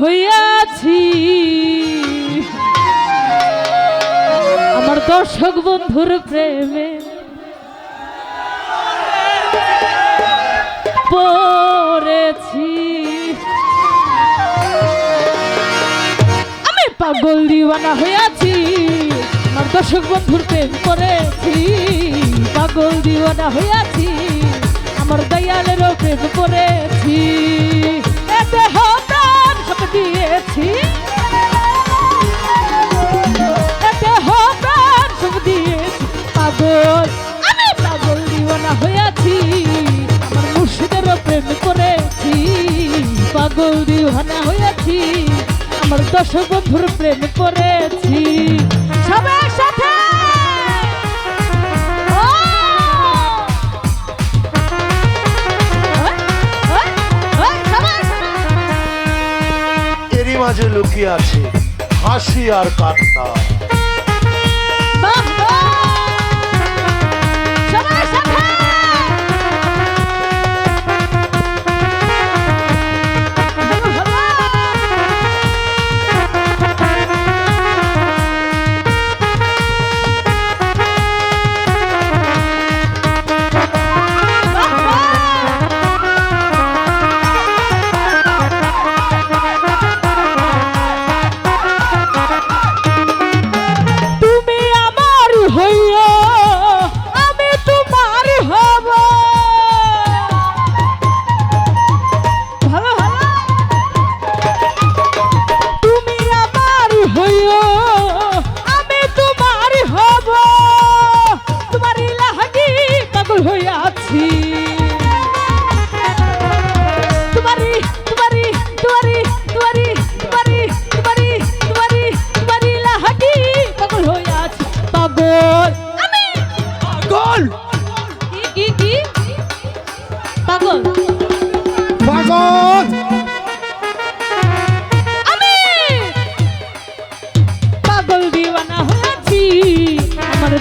হইয়াছি আমার দর্শক বন্ধুর প্রেমে পড়েছি। আমি পাগল দিওয়ানা হইয়াছি আমার দর্শক বন্ধুর প্রেম করেছি। পাগল দিওয়ানা হইয়াছি আমার দয়ালের প্রেম করেছি। এতে হতান সব দিয়েছি, এতে হতান সব দিয়েছি। পাগল আমি পাগল দিওয়ানা হইয়াছি আমার মুর্শিদের প্রেম করেছি। পাগল দিওয়ানা হইয়াছি আমার দর্শক বন্ধুর প্রেম করেছি। সবার সাথে এরই মাঝে লুকিয়ে আছে হাসি আর কান্না।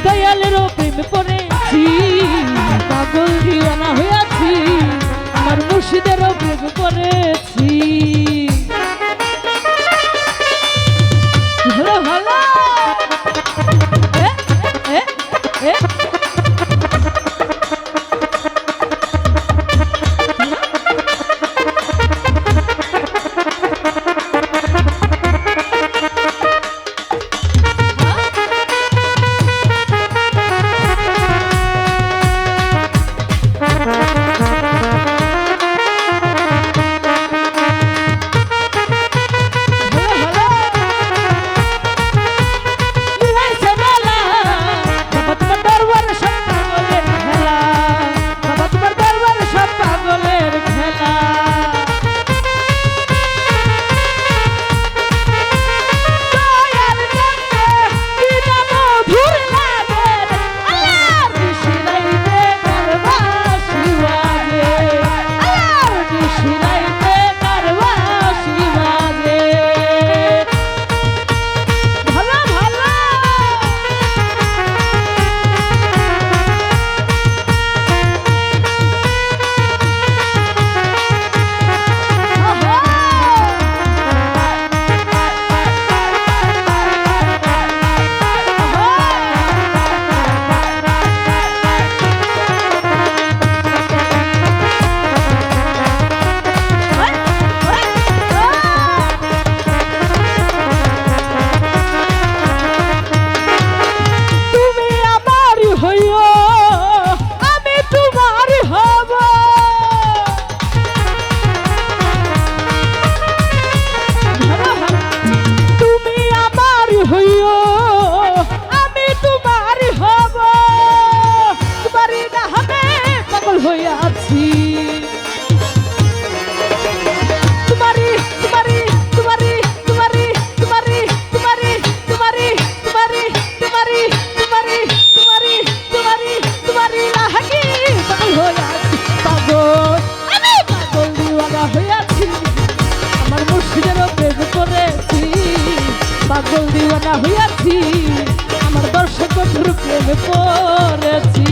দয়ালের প্রেম পড়েছি। পাগল দিওয়ানা হইয়াছি আমার মুর্শিদের প্রেম করেছি। ভালো ভালো পাগল দিওয়ানা হইয়াছি আমার দর্শক বন্ধুর প্রেমে পড়েছি।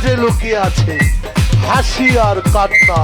মাঝে লুকিয়ে আছে হাসি আর কান্না।